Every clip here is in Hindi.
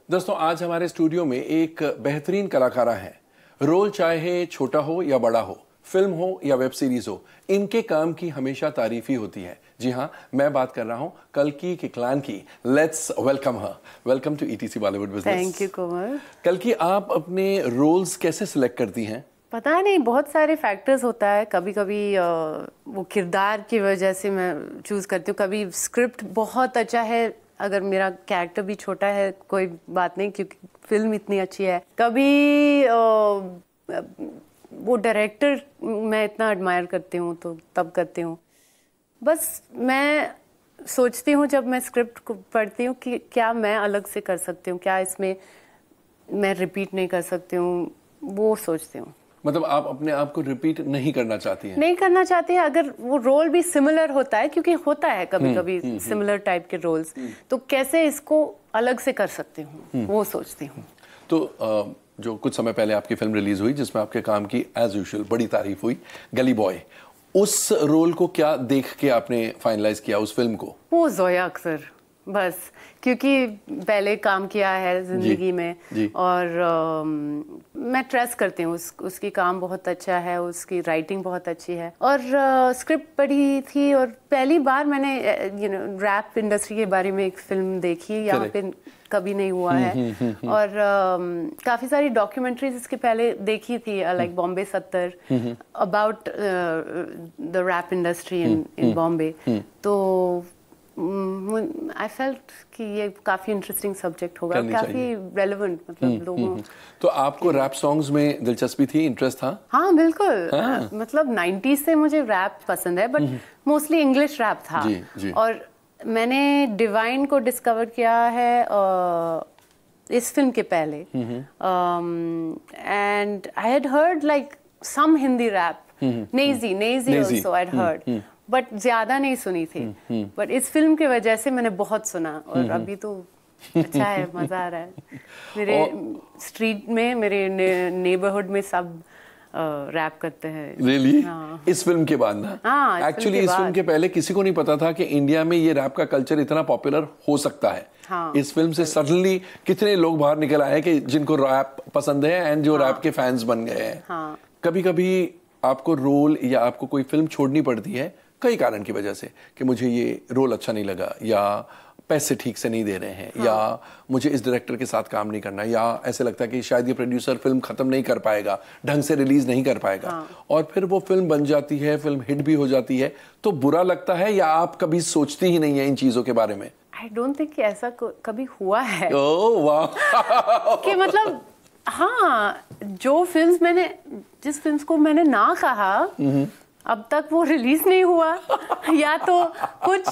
दोस्तों आज हमारे स्टूडियो में एक बेहतरीन कलाकारा है। रोल चाहे छोटा हो या बड़ा हो, फिल्म हो या वेब सीरीज हो, इनके काम की हमेशा तारीफ ही होती है। जी हाँ, मैं बात कर रहा हूँ कल्की किकलान की। Let's welcome her. Welcome to ETC Bollywood business. Thank you Kumar. कल्की, आप अपने रोल्स कैसे सिलेक्ट करती हैं? पता नहीं, बहुत सारे फैक्टर्स होता है। कभी कभी वो किरदार की वजह से मैं चूज करती हूँ। कभी स्क्रिप्ट बहुत अच्छा है, अगर मेरा कैरेक्टर भी छोटा है कोई बात नहीं, क्योंकि फिल्म इतनी अच्छी है। कभी वो डायरेक्टर मैं इतना एडमायर करती हूँ तो तब करती हूँ। बस मैं सोचती हूँ जब मैं स्क्रिप्ट को पढ़ती हूँ कि क्या मैं अलग से कर सकती हूँ, क्या इसमें मैं रिपीट नहीं कर सकती हूँ, वो सोचती हूँ। मतलब आप अपने आप को रिपीट नहीं करना चाहती हैं? नहीं करना चाहती है। अगर वो रोल भी सिमिलर होता है, क्योंकि होता है कभी कभी सिमिलर टाइप के रोल्स, तो कैसे इसको अलग से कर सकती हूँ, वो सोचती हूँ। तो जो कुछ समय पहले आपकी फिल्म रिलीज हुई जिसमें आपके काम की एज यूजुअल बड़ी तारीफ हुई, गली बॉय, उस रोल को क्या देख के आपने फाइनलाइज किया उस फिल्म को? वो जोया अख्तर, बस क्योंकि पहले काम किया है जिंदगी में और मैं ट्रस्ट करती हूँ उसकी काम बहुत अच्छा है, उसकी राइटिंग बहुत अच्छी है और स्क्रिप्ट पढ़ी थी। और पहली बार मैंने रैप इंडस्ट्री के बारे में एक फिल्म देखी, यहाँ पे कभी नहीं हुआ है। और काफी सारी डॉक्यूमेंट्रीज इसके पहले देखी थी, like Bombay 70 about the rap industry in Bombay. तो I felt कि ये काफी इंटरेस्टिंग सब्जेक्ट होगा, काफी रेलेवेंट, मतलब लोगों। तो आपको रैप सॉन्ग्स में दिलचस्पी थी, इंटरेस्ट था? हाँ बिल्कुल। मतलब 90s से मुझे रैप पसंद है, बट मोस्टली इंग्लिश रैप था। जी। और मैंने डिवाइन को डिस्कवर किया है इस फिल्म के पहले, and I had heard like some Hindi rap, Naezy also I had heard, but ज्यादा नहीं सुनी थी। बट इस फिल्म की वजह से मैंने बहुत सुना और अभी तो अच्छा है, मजा आ रहा है। मेरे स्ट्रीट में, मेरे नेबरहुड में सब रैप करते हैं। Really? हाँ। इस फिल्म के बाद ना? हाँ, एक्चुअली इस फिल्म के पहले किसी को नहीं पता था कि इंडिया में ये रैप का कल्चर इतना पॉपुलर हो सकता है। हाँ। इस फिल्म से सडनली कितने लोग बाहर निकल आए कि जिनको रैप पसंद है एंड जो रैप के फैंस बन गए हैं। हाँ। कभी कभी आपको रोल या आपको कोई फिल्म छोड़नी पड़ती है कई कारण की वजह से, कि मुझे ये रोल अच्छा नहीं लगा, या पैसे ठीक से नहीं दे रहे हैं, हाँ। या मुझे इस डायरेक्टर के साथ काम नहीं करना, या ऐसे लगता है कि शायद ये प्रोड्यूसर फिल्म खत्म नहीं कर पाएगा, ढंग से रिलीज नहीं कर पाएगा। हाँ। और फिर वो फिल्म बन जाती है, फिल्म हिट भी हो जाती है, तो बुरा लगता है या आप कभी सोचती ही नहीं है इन चीजों के बारे में? आई डोंट थिंक कि ऐसा कभी हुआ है। ओह वाह। कि मतलब हाँ, जिस फिल्म्स को मैंने ना कहा अब तक वो रिलीज नहीं हुआ, या तो कुछ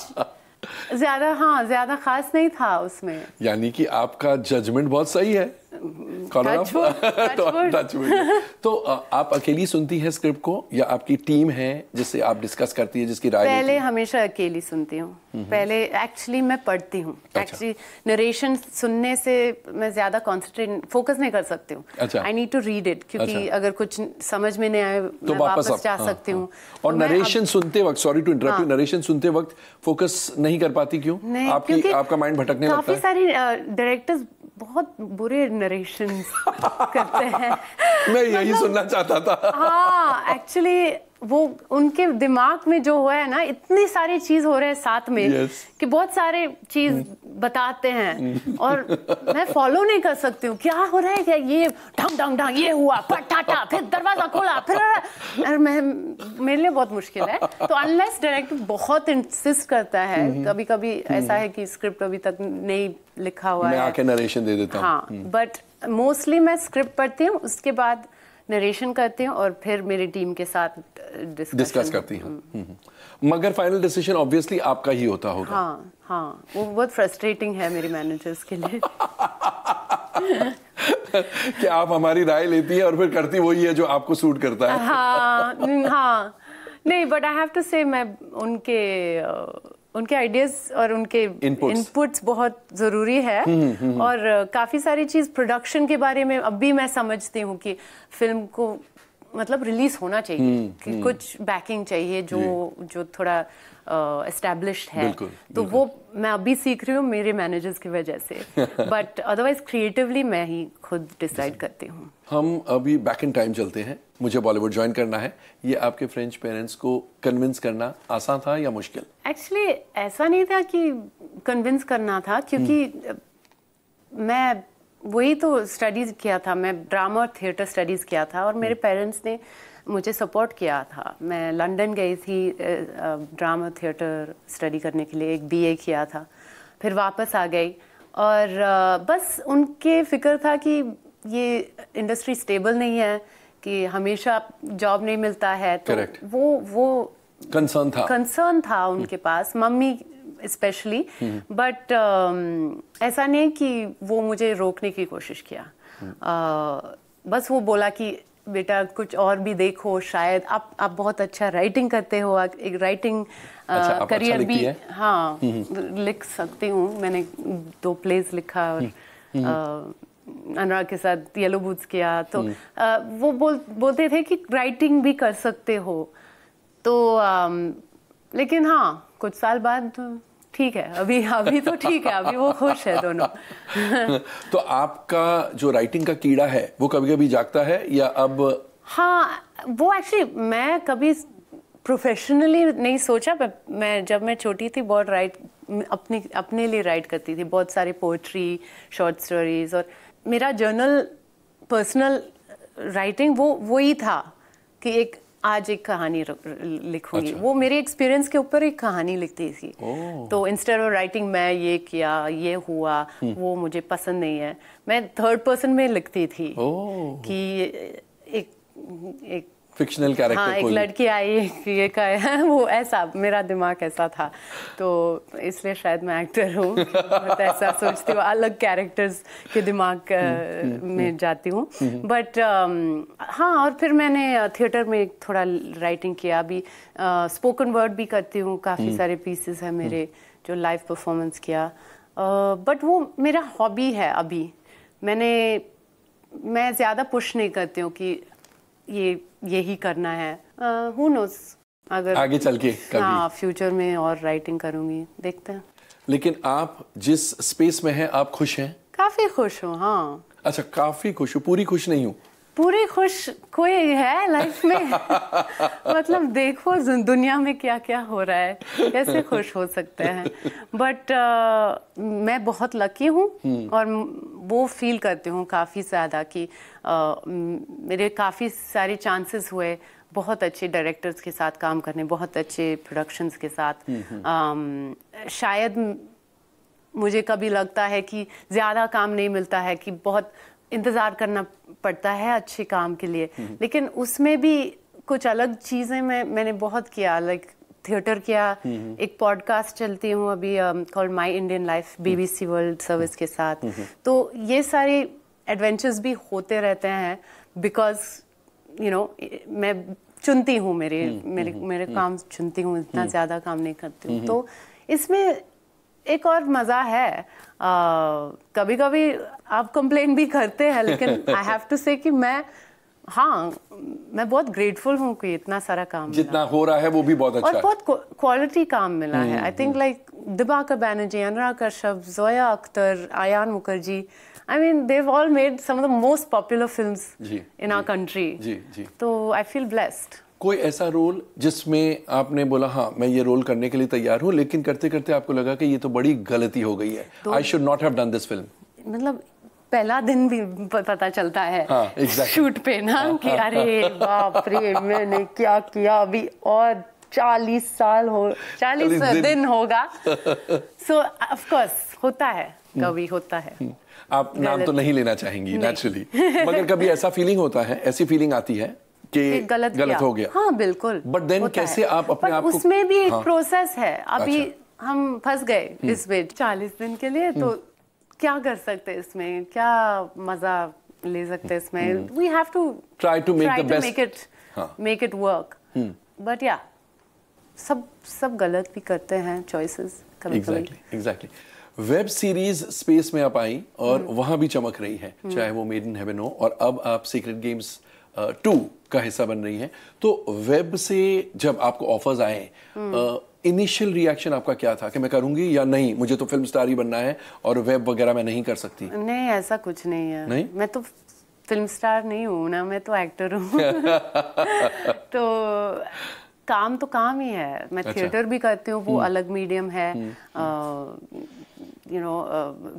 ज्यादा खास नहीं था उसमें। यानी कि आपका जजमेंट बहुत सही है। तो आप अकेली सुनती हैं स्क्रिप्ट को या आपकी टीम है जिससे आप डिस्कस करती है, जिसकी राय? पहले हमेशा अकेली सुनती हूँ। पहले एक्चुअली मैं पढ़ती हूँ। एक्चुअली नरेशन सुनने से मैं ज्यादा फोकस नहीं कर सकती हूँ। I need to read it, क्योंकि अगर कुछ समझ में नहीं आए तो वापस जा सकती हूँ। और नरेशन सुनते वक्त, sorry to interrupt you, narration सुनते वक्त फोकस नहीं कर पाती क्यों? आपका माइंड भटकने लगता है? काफी सारी डायरेक्टर्स बहुत बुरे नरेशंस करते हैं। मैं यही सुनना चाहता था। हाँ, एक्चुअली वो उनके दिमाग में जो हुआ है ना, इतनी सारी चीज हो रहे हैं साथ में, कि बहुत सारे चीज बताते हैं और मैं फॉलो नहीं कर सकती हूँ। क्या हो रहा है, क्या ये ढंग ढंग ढंग ये हुआ, फटाटा, फिर दरवाजा खोला, फिर मेरे लिए बहुत मुश्किल है। तो अनलेस डायरेक्टर बहुत इंसिस्ट करता है, कभी कभी ऐसा है कि स्क्रिप्ट अभी तक नहीं लिखा हुआ है, मैं आके नरेशन दे देता हूँ। हाँ, बट मोस्टली मैं स्क्रिप्ट पढ़ती हूँ, उसके बाद नरेशन करती हूँ और फिर मेरी टीम के साथ डिस्कस करती हूँ। मगर फाइनल डिसीजन ऑब्वियसली आपका ही होता होगा। हाँ, वो बहुत फ्रस्ट्रेटिंग है मेरी मैनेजर्स के लिए। कि आप हमारी राय लेती है और फिर करती वही है जो आपको सूट करता है। हाँ, नहीं, बट आई हैव टू से मैं उनके आइडियाज और उनके इनपुट्स बहुत जरूरी है। और काफी सारी चीज प्रोडक्शन के बारे में अब भी मैं समझती हूँ कि फिल्म को मतलब रिलीज होना चाहिए कि कुछ बैकिंग चाहिए जो थोड़ा एस्टैब्लिश्ड है। तो वो मैं अभी सीख रही हूँ मेरे मैनेजर्स की वजह से, बट अदरवाइज क्रिएटिवली मैं ही खुद डिसाइड करती हूँ। हम अभी बैक इन टाइम चलते हैं, मुझे बॉलीवुड ज्वाइन करना है, ये आपके फ्रेंच पेरेंट्स को कन्विंस करना आसान था या मुश्किल? एक्चुअली ऐसा नहीं था कि कन्विंस करना था, क्योंकि मैं वही तो स्टडीज किया था, मैं ड्रामा और थिएटर स्टडीज किया था और मेरे पेरेंट्स ने मुझे सपोर्ट किया था। मैं लंदन गई थी ड्रामा थिएटर स्टडी करने के लिए, एक बीए किया था, फिर वापस आ गई और बस उनके फिक्र था कि ये इंडस्ट्री स्टेबल नहीं है, कि हमेशा जॉब नहीं मिलता है, तो वो कंसर्न था उनके पास, मम्मी स्पेशली। बट ऐसा नहीं कि वो मुझे रोकने की कोशिश किया। बस वो बोला कि बेटा कुछ और भी देखो, शायद आप बहुत अच्छा राइटिंग करते हो, एक राइटिंग करियर अच्छा भी हाँ लिख सकती हूँ। मैंने 2 प्लेस लिखा और अनुराग के साथ येलो बूट्स किया, तो वो बोलते थे कि राइटिंग भी कर सकते हो। तो लेकिन हाँ कुछ साल बाद ठीक है, अभी तो ठीक है, अभी वो खुश है दोनों। तो आपका जो राइटिंग का कीड़ा है वो कभी-कभी जागता है या अब? हाँ, वो एक्चुअली मैं कभी प्रोफेशनली नहीं सोचा, मैं जब मैं छोटी थी बहुत अपने लिए राइट करती थी, बहुत सारी पोएट्री, शॉर्ट स्टोरीज, और मेरा जर्नल पर्सनल राइटिंग वो ही था कि आज एक कहानी लिखूंगी। अच्छा। वो मेरे एक्सपीरियंस के ऊपर एक कहानी लिखती थी। तो इंस्टेड ऑफ राइटिंग मैं ये किया, ये हुआ, वो मुझे पसंद नहीं है, मैं थर्ड पर्सन में लिखती थी कि एक फिक्शनल कैरेक्टर, हाँ, एक लड़की आई ये कहा, वो ऐसा मेरा दिमाग ऐसा था, तो इसलिए शायद मैं एक्टर हूँ। तो ऐसा सोचती हूँ, अलग कैरेक्टर्स के दिमाग में जाती हूँ। बट हाँ, और फिर मैंने थिएटर में थोड़ा राइटिंग किया, अभी स्पोकन वर्ड भी करती हूँ, काफ़ी सारे पीसेस हैं मेरे जो लाइव परफॉर्मेंस किया। बट वो मेरा हॉबी है अभी, मैं ज़्यादा पुश नहीं करती हूँ कि यही करना है। हु नोस, अगर आगे चल के कभी हाँ फ्यूचर में और राइटिंग करूंगी, देखते हैं। लेकिन आप जिस स्पेस में हैं आप खुश हैं? काफी खुश हूँ, हाँ। अच्छा, काफी खुश हूँ, पूरी खुश नहीं हूँ? पूरी खुश कोई है लाइफ में? मतलब देखो दुनिया में क्या क्या हो रहा है, कैसे खुश हो सकते हैं। बट मैं बहुत लकी हूँ और वो फील करती हूँ काफ़ी ज़्यादा कि मेरे काफ़ी सारे चांसेस हुए बहुत अच्छे डायरेक्टर्स के साथ काम करने, बहुत अच्छे प्रोडक्शंस के साथ। शायद मुझे कभी लगता है कि ज़्यादा काम नहीं मिलता है, कि बहुत इंतज़ार करना पड़ता है अच्छे काम के लिए, लेकिन उसमें भी कुछ अलग चीज़ें मैंने बहुत किया, लाइक थिएटर किया, एक पॉडकास्ट चलती हूँ अभी called my Indian life, BBC world service के साथ। तो ये सारे एडवेंचर्स भी होते रहते हैं, बिकॉज मैं चुनती हूँ मेरे काम चुनती हूँ, इतना ज़्यादा काम नहीं करती हूँ। तो इसमें एक और मज़ा है। कभी कभी आप कंप्लेन भी करते हैं, लेकिन आई हैव टू से कि मैं बहुत ग्रेटफुल हूँ कि इतना सारा काम जितना हो रहा है वो भी बहुत अच्छा और बहुत क्वालिटी काम मिला है। I think like Dibakar Banerjee, Anurag Kashyap, Zoya Akhtar, Ayan Mukerji, I mean they've all made some of the most popular films in our country. तो I feel blessed. कोई ऐसा रोल जिसमें आपने बोला हाँ मैं ये रोल करने के लिए तैयार हूँ, लेकिन करते करते आपको लगा कि ये तो बड़ी गलती हो गई है, I should not have done this film? मतलब पहला दिन भी पता चलता है exactly. शूट पे ना कि अरे बाप रे मैंने क्या किया, अभी और 40 दिन होगा। So of course होता है, कभी होता है। आप नाम तो नहीं लेना चाहेंगी नेचुरली, मगर कभी ऐसा फीलिंग होता है, ऐसी फीलिंग आती है कि गलत हो गया? हाँ बिल्कुल। बट देन कैसे आप अपने आप को, उसमें भी एक प्रोसेस है। अभी हम फंस गए इसमें 40 दिन के लिए, तो क्या कर सकते हैं इसमें, क्या मजा ले सकते हैं इसमें? We have to try to make it work. But या सब गलत भी करते हैं चॉइसेस कभी-कभी। एग्जैक्टली। वेब सीरीज स्पेस में आप आई और वहां भी चमक रही है, चाहे वो मेड इन हेवन हो और अब आप सीक्रेट गेम्स 2 का हिस्सा बन रही हैं। तो वेब से जब आपको ऑफर्स आए, इनिशियल रिएक्शन आपका क्या था कि मैं करूंगी या नहीं, मुझे तो फिल्म स्टार ही बनना है और वेब वगैरह मैं नहीं कर सकती? नहीं, ऐसा कुछ नहीं है। नहीं? मैं तो फिल्म स्टार नहीं हूँ ना, मैं तो एक्टर हूँ। तो काम तो काम ही है। मैं थिएटर भी करती हूँ, वो अलग मीडियम है।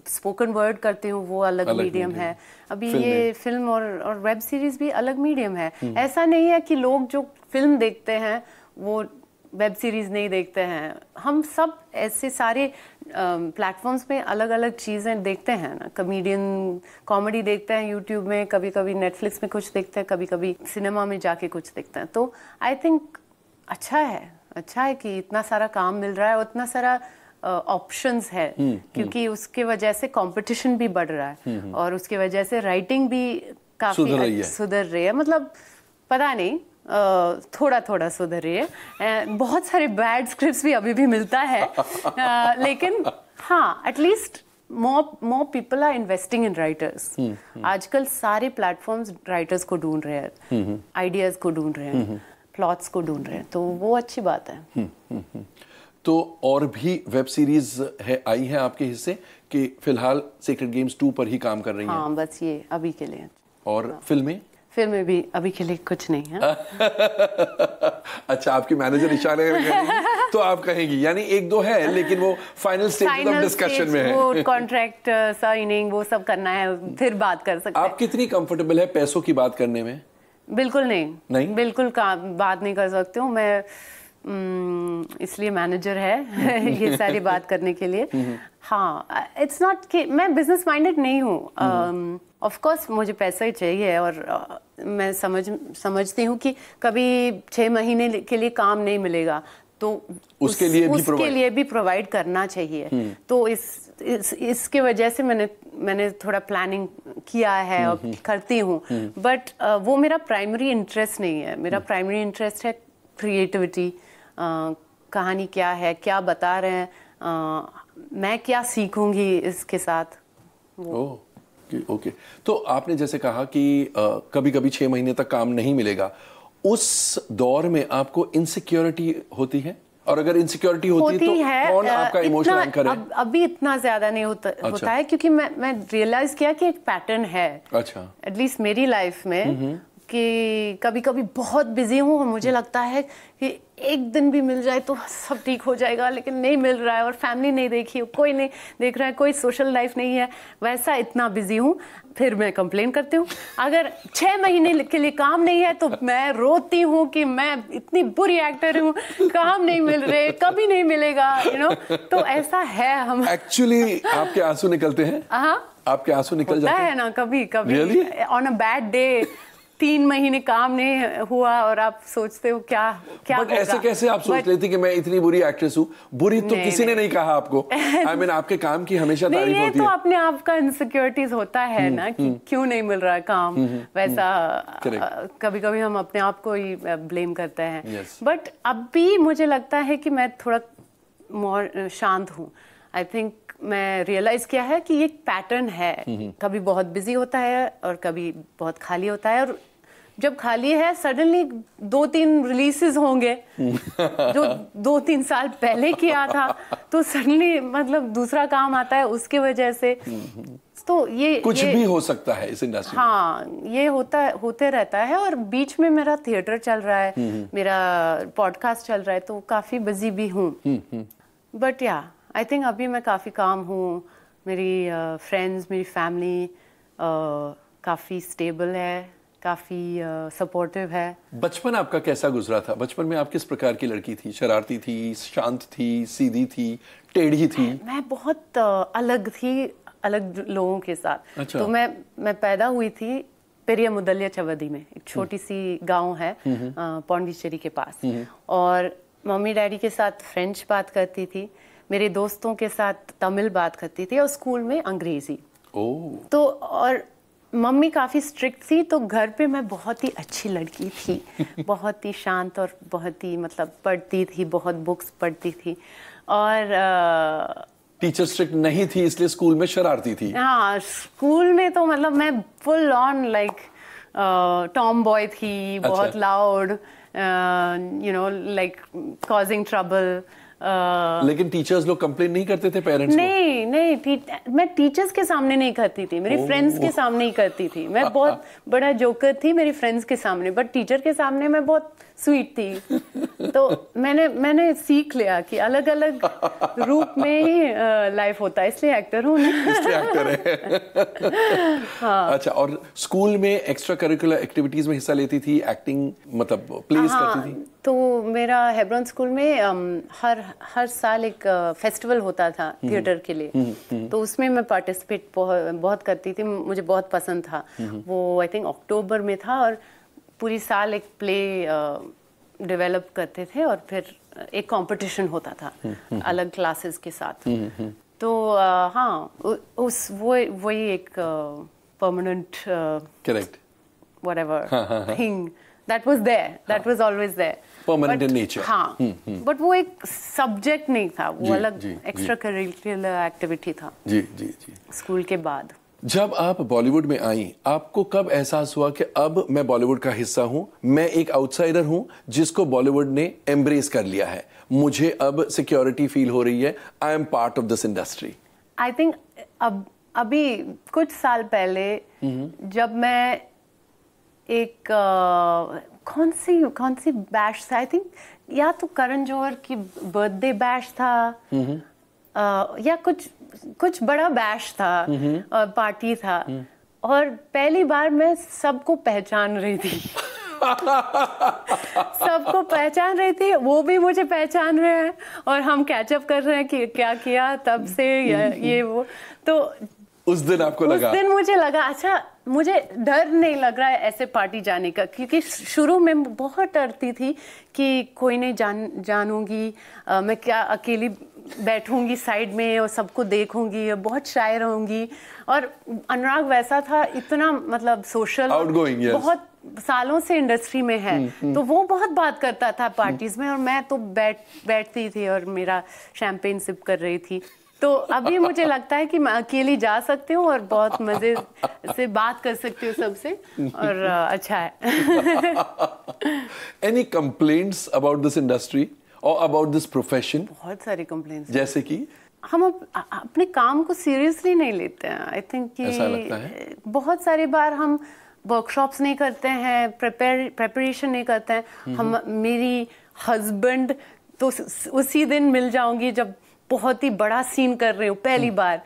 स्पोकन वर्ड करती हूँ, वो अलग मीडियम है। अभी ये फिल्म और वेब सीरीज भी अलग मीडियम है। ऐसा नहीं है कि लोग जो फिल्म देखते हैं वो वेब सीरीज नहीं देखते हैं। हम सब ऐसे सारे प्लेटफॉर्म्स पे अलग अलग चीज़ें देखते हैं ना। कॉमेडियन कॉमेडी देखते हैं यूट्यूब में, कभी कभी नेटफ्लिक्स में कुछ देखते हैं, कभी कभी सिनेमा में जाके कुछ देखते हैं। तो आई थिंक अच्छा है कि इतना सारा काम मिल रहा है, उतना सारा ऑप्शंस है, क्योंकि उसके वजह से कंपटीशन भी बढ़ रहा है और उसके वजह से राइटिंग भी काफी सुधर रही है। मतलब पता नहीं, थोड़ा थोड़ा सुधर रही है। बहुत सारे बैड स्क्रिप्ट्स भी अभी भी मिलता है, लेकिन हाँ, at least more people are investing in writers. आजकल सारे प्लेटफॉर्म्स राइटर्स को ढूंढ रहे हैं, आइडियाज को ढूंढ रहे हैं, प्लॉट्स को ढूंढ रहे हैं, तो वो अच्छी बात है। तो और भी वेब सीरीज आई है आपके हिस्से कि फिलहाल सीक्रेट गेम्स 2 पर ही काम कर रही हैं? हाँ, बस ये अभी के लिए। और फिल्में भी अभी के लिए कुछ नहीं है। अच्छा, आपकी मैनेजर इशारे करेगी तो आप कहेंगी, यानी 1-2 है लेकिन वो फाइनल स्टेज ऑफ डिस्कशन में है। वो कॉन्ट्रैक्ट साइनिंग वो सब करना है, फिर बात कर सकते हैं। आप कितनी कंफर्टेबल है पैसों की बात करने में? बिल्कुल नहीं? बिल्कुल बात नहीं कर सकती हूँ मैं, इसलिए मैनेजर है ये सारी बात करने के लिए। हाँ, इट्स नॉट कि मैं बिजनेस माइंडेड नहीं हूँ। ऑफ कोर्स मुझे पैसा ही चाहिए और मैं समझती हूँ कि कभी 6 महीने के लिए काम नहीं मिलेगा तो उसके लिए भी प्रोवाइड करना चाहिए। तो इसके वजह से मैंने थोड़ा प्लानिंग किया है और करती हूँ। बट वो मेरा प्राइमरी इंटरेस्ट नहीं है। मेरा प्राइमरी इंटरेस्ट है क्रिएटिविटी, कहानी क्या है, क्या बता रहे हैं, मैं क्या सीखूंगी इसके साथ। ओके। तो आपने जैसे कहा कि कभी कभी 6 महीने तक काम नहीं मिलेगा, उस दौर में आपको इनसिक्योरिटी होती है? और अगर इनसिक्योरिटी होती है तो कौन आपका इमोशनल एंकर है? अभी इतना ज्यादा नहीं होता है, क्योंकि मैं रियलाइज किया कि एक पैटर्न है। अच्छा। एटलीस्ट मेरी लाइफ में कि कभी कभी बहुत बिजी हूँ और मुझे लगता है कि एक दिन भी मिल जाए तो सब ठीक हो जाएगा, लेकिन नहीं मिल रहा है और फैमिली नहीं देखी, कोई नहीं देख रहा है, कोई सोशल लाइफ नहीं है, वैसा इतना बिजी हूँ। फिर मैं कंप्लेन करती हूँ। अगर 6 महीने के लिए काम नहीं है तो मैं रोती हूँ कि मैं इतनी बुरी एक्टर हूँ, काम नहीं मिल रहे, कभी नहीं मिलेगा, तो ऐसा है। हम एक्चुअली आपके आंसू निकलते हैं? आपके आंसू निकल जाते हैं ना कभी कभी ऑन अ बैड डे। 3 महीने काम नहीं हुआ और आप सोचते हो क्या होगा? ऐसे कैसे आप सोच लेती कि मैं इतनी बुरी एक्ट्रेस हूँ? बुरी तो किसी ने नहीं कहा आपको। I mean, आपके काम की हमेशा तारीफ होती है। तो अपने आप का इनसिक्योरिटीज होता है ना कि क्यों नहीं मिल रहा है काम। वैसा कभी कभी हम अपने आप को ही ब्लेम करते हैं। बट अब भी मुझे लगता है कि मैं थोड़ा मोर शांत हूँ। आई थिंक मैं रियलाइज किया है कि ये एक पैटर्न है। कभी बहुत बिजी होता है और कभी बहुत खाली होता है, और जब खाली है सडनली 2-3 रिलीजेस होंगे जो 2-3 साल पहले किया था, तो सडनली मतलब दूसरा काम आता है उसके वजह से। तो ये कुछ भी हो सकता है इस इंडस्ट्री में। हाँ, ये होते रहता है। और बीच में मेरा थिएटर चल रहा है, मेरा पॉडकास्ट चल रहा है, तो काफी बिजी भी हूँ। बट या आई थिंक अभी मैं काफ़ी काम हूँ। मेरी फ्रेंड्स, मेरी फैमिली काफ़ी स्टेबल है, काफ़ी सपोर्टिव है। बचपन आपका कैसा गुजरा था? बचपन में आप किस प्रकार की लड़की थी? शरारती थी, शांत थी, सीधी थी, टेढ़ी थी? मैं बहुत अलग थी, अलग लोगों के साथ। अच्छा। तो मैं पैदा हुई थी पेरिया मुदलिया चवदी में, एक छोटी सी गाँव है पौंडीचेरी के पास। और मम्मी डैडी के साथ फ्रेंच बात करती थी, मेरे दोस्तों के साथ तमिल बात करती थी, और स्कूल में अंग्रेजी। तो और मम्मी काफ़ी स्ट्रिक्ट थी, तो घर पे मैं बहुत ही अच्छी लड़की थी, बहुत ही शांत और बहुत ही मतलब पढ़ती थी, बहुत बुक्स पढ़ती थी। और टीचर स्ट्रिक्ट नहीं थी इसलिए स्कूल में शरारती थी? हाँ, स्कूल में तो मतलब मैं full on like Tom boy थी, बहुत loud, you know, like causing trouble. लेकिन टीचर्स लोग कंप्लेन नहीं करते थे पेरेंट्स नहीं नहीं, मैं टीचर्स के सामने नहीं करती थी, मेरी फ्रेंड्स के सामने ही करती थी। मैं बहुत बड़ा जोकर थी मेरी फ्रेंड्स के सामने, बट टीचर के सामने मैं बहुत स्वीट थी। तो मैंने सीख लिया कि अलग अलग रूप में ही लाइफ होता है, इसलिए एक्टर हूँ। इसलिए एक्टर है। हाँ। अच्छा, और स्कूल में एक्स्ट्रा करिकुलर एक्टिविटीज में हिस्सा लेती थी, एक्टिंग मतलब प्लेस करती थी? तो मेरा हेब्रोन स्कूल में हर साल एक फेस्टिवल होता था थिएटर के लिए, तो उसमें मैं पार्टिसिपेट बहुत करती थी, मुझे बहुत पसंद था। वो आई थिंक अक्टूबर में था, और पूरी साल एक प्ले डेवलप करते थे, और फिर एक कंपटीशन होता था अलग क्लासेस के साथ। तो हाँ, वही एक permanent correct whatever thing that was there, that was always there, permanent in nature. हाँ, but वो एक सब्जेक्ट नहीं था, वो अलग एक्स्ट्रा करिकुलर एक्टिविटी था। जी जी जी। स्कूल के बाद जब आप बॉलीवुड में आई, आपको कब एहसास हुआ कि अब मैं बॉलीवुड का हिस्सा हूं, मैं एक आउटसाइडर हूं जिसको बॉलीवुड ने एम्ब्रेस कर लिया है, मुझे अब सिक्योरिटी फील हो रही है, I am part of this industry? I think अभी कुछ साल पहले जब मैं एक कौन सी बैश था, आई थिंक या तो करण जौहर की बर्थडे बैश था, या कुछ बड़ा बैश था, पार्टी था, और पहली बार मैं सबको पहचान रही थी। सबको पहचान रही थी, वो भी मुझे पहचान रहे हैं, और हम कैचअप कर रहे हैं कि क्या किया तब से, ये वो। तो उस दिन आपको लगा? उस दिन मुझे लगा, अच्छा, मुझे डर नहीं लग रहा है ऐसे पार्टी जाने का, क्योंकि शुरू में बहुत डरती थी कि कोई नहीं जानूंगी, मैं क्या अकेली बैठूंगी साइड में और सबको देखूंगी, बहुत शाय रहूंगी। और अनुराग वैसा था, इतना मतलब सोशल, आउटगोइंग, बहुत सालों से इंडस्ट्री में है, तो वो बहुत बात करता था पार्टीज में, और मैं तो बैठती थी और मेरा शैंपेन सिप कर रही थी। तो अभी मुझे लगता है कि मैं अकेली जा सकती हूँ और बहुत मजे से बात कर सकती हूँ सबसे, और अच्छा है। Any complaints about this industry or about this profession? बहुत सारी कंप्लेंट्स। जैसे कि हम अपने काम को सीरियसली नहीं लेते हैं, आई थिंक कि ऐसा लगता है? बहुत सारी बार हम वर्कशॉप्स नहीं करते हैं, प्रिपरेशन नहीं करते हैं। हम मेरी हस्बैंड तो उसी दिन मिल जाऊंगी जब बहुत ही बड़ा सीन कर रही हूँ पहली बार।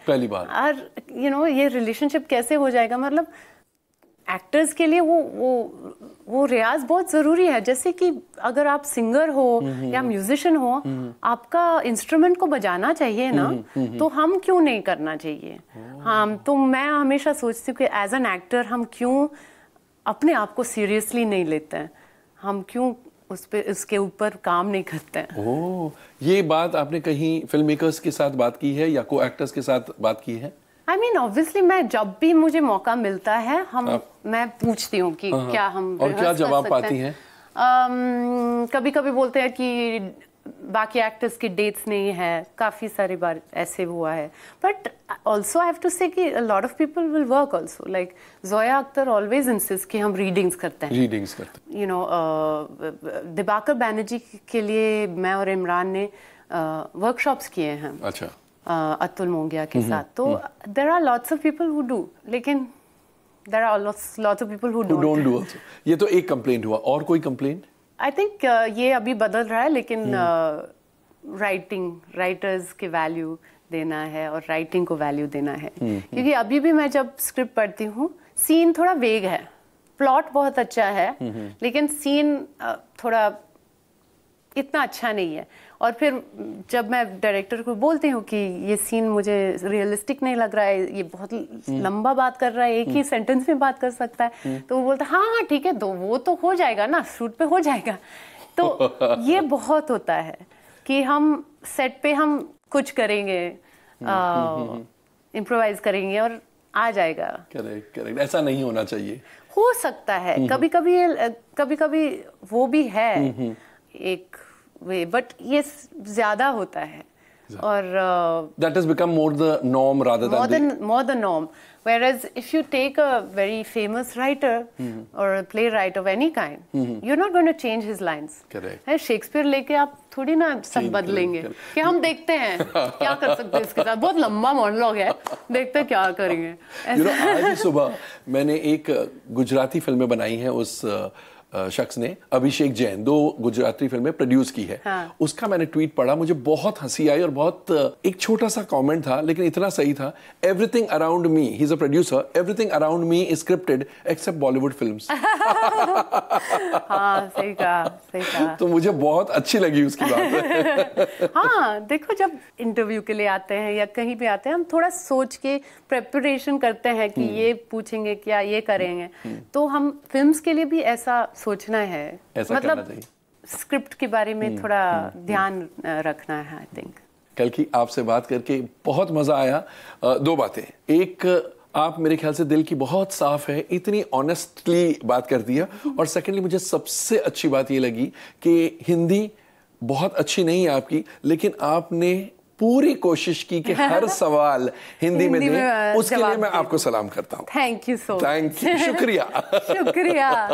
और यू नो, ये रिलेशनशिप कैसे हो जाएगा, मतलब एक्टर्स के लिए वो रियाज बहुत जरूरी है। जैसे कि अगर आप सिंगर हो या म्यूजिशियन हो, आपका इंस्ट्रूमेंट को बजाना चाहिए ना, तो हम क्यों नहीं करना चाहिए? हम तो मैं हमेशा सोचती हूँ कि एज एन एक्टर हम क्यों अपने आप को सीरियसली नहीं लेते हैं, हम क्यों उसके ऊपर काम नहीं करते हैं। ओह, ये बात आपने कहीं फिल्म मेकर्स के साथ बात की है या को एक्टर्स के साथ बात की है? I mean, obviously, मैं जब भी मुझे मौका मिलता है मैं पूछती हूँ कि क्या हम और क्या जवाब पाती हैं? कभी कभी बोलते हैं कि बाकी एक्टर्स की डेट्स नहीं है, काफी सारी बार ऐसे हुआ है। But also I have to say कि lot of people will work also, like Zoya Akhtar always insist कि हम रीडिंग्स करते हैं। यू नो, दिबाकर बैनर्जी के लिए मैं और इमरान ने वर्कशॉप्स किए हैं। अच्छा। अतुल मोंगिया के साथ। तो there are lots of people who do, लेकिन there are lots of people who don't do also. ये तो एक कंप्लेंट हुआ, और कोई कंप्लेंट? आई थिंक ये अभी बदल रहा है, लेकिन राइटर्स के वैल्यू देना है और राइटिंग को वैल्यू देना है। क्योंकि अभी भी मैं जब स्क्रिप्ट पढ़ती हूँ, सीन थोड़ा वेग है, प्लॉट बहुत अच्छा है, लेकिन सीन थोड़ा इतना अच्छा नहीं है। और फिर जब मैं डायरेक्टर को बोलती हूँ कि ये सीन मुझे रियलिस्टिक नहीं लग रहा है, ये बहुत लंबा बात कर रहा है, एक ही सेंटेंस में बात कर सकता है, तो वो बोलता है हाँ ठीक है, तो वो तो हो जाएगा ना, शूट पे हो जाएगा। तो ये बहुत होता है कि हम सेट पे हम कुछ करेंगे, इम्प्रोवाइज करेंगे और आ जाएगा। करेक्ट, ऐसा नहीं होना चाहिए। हो सकता है कभी कभी वो भी है एक वे, बट ये ज्यादा होता है। और that has become more the norm rather than more the norm. Whereas if you take a very famous writer or a playwright of any kind, you're not going to change his lines. Correct. है शेक्सपियर लेके आप थोड़ी ना सब बदलेंगे कि हम देखते हैं क्या कर सकते हैं इसके साथ, बहुत लंबा मोनोलॉग है, देखते हैं क्या करेंगे. आज ही सुबह मैंने एक गुजराती फिल्में बनाई है उस शख्स ने, अभिषेक जैन, 2 गुजराती फिल्में प्रोड्यूस की है. हाँ. उसका मैंने ट्वीट पढ़ा, मुझे बहुत हंसी आई और बहुत एक छोटा सा कमेंट था लेकिन इतना सही था. Everything around me, he is a producer, everything around me is scripted except Bollywood films. हाँ, सही कहा. तो मुझे बहुत अच्छी लगी उसकी बात. हाँ, देखो जब इंटरव्यू के लिए आते हैं या कहीं भी आते हैं, हम थोड़ा सोच के प्रेपरेशन करते हैं कि ये पूछेंगे क्या, ये करेंगे. तो हम फिल्म्स के लिए भी ऐसा सोचना है, मतलब स्क्रिप्ट के बारे में थोड़ा ध्यान रखना है. आई थिंक कल की आपसे बात करके बहुत मजा आया. 2 बातें, एक आप मेरे ख्याल से दिल की बहुत साफ है, इतनी ऑनेस्टली बात करती है. और सेकेंडली मुझे सबसे अच्छी बात ये लगी कि हिंदी बहुत अच्छी नहीं है आपकी, लेकिन आपने पूरी कोशिश की कि हर सवाल हिंदी में दें. उसके लिए मैं आपको सलाम करता हूं. Thank you so much. Thank you, शुक्रिया. शुक्रिया.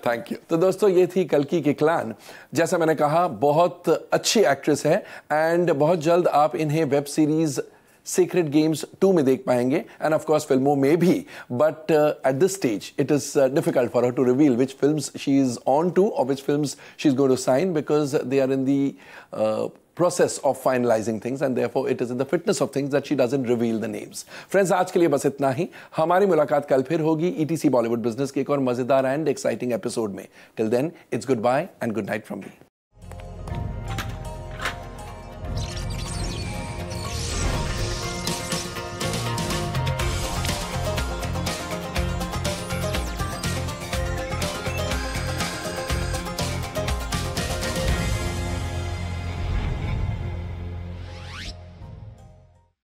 Thank you. तो दोस्तों ये थी कल्कि किकलान. जैसा मैंने कहा बहुत अच्छी एक्ट्रेस है एंड बहुत जल्द आप इन्हें वेब सीरीज सीक्रेट गेम्स 2 में देख पाएंगे एंड ऑफ कोर्स फिल्मों में भी. But at this stage it is difficult for her to reveal which films she is on to or which films she's going to sign because they are in the process of finalizing things and therefore it is in the fitness of things that she doesn't reveal the names. Friends, आज के लिए बस इतना ही. हमारी मुलाकात कल फिर होगी ETC बॉलीवुड बिजनेस के एक और मजेदार एंड एक्साइटिंग एपिसोड में. Till then, it's goodbye and good night from me.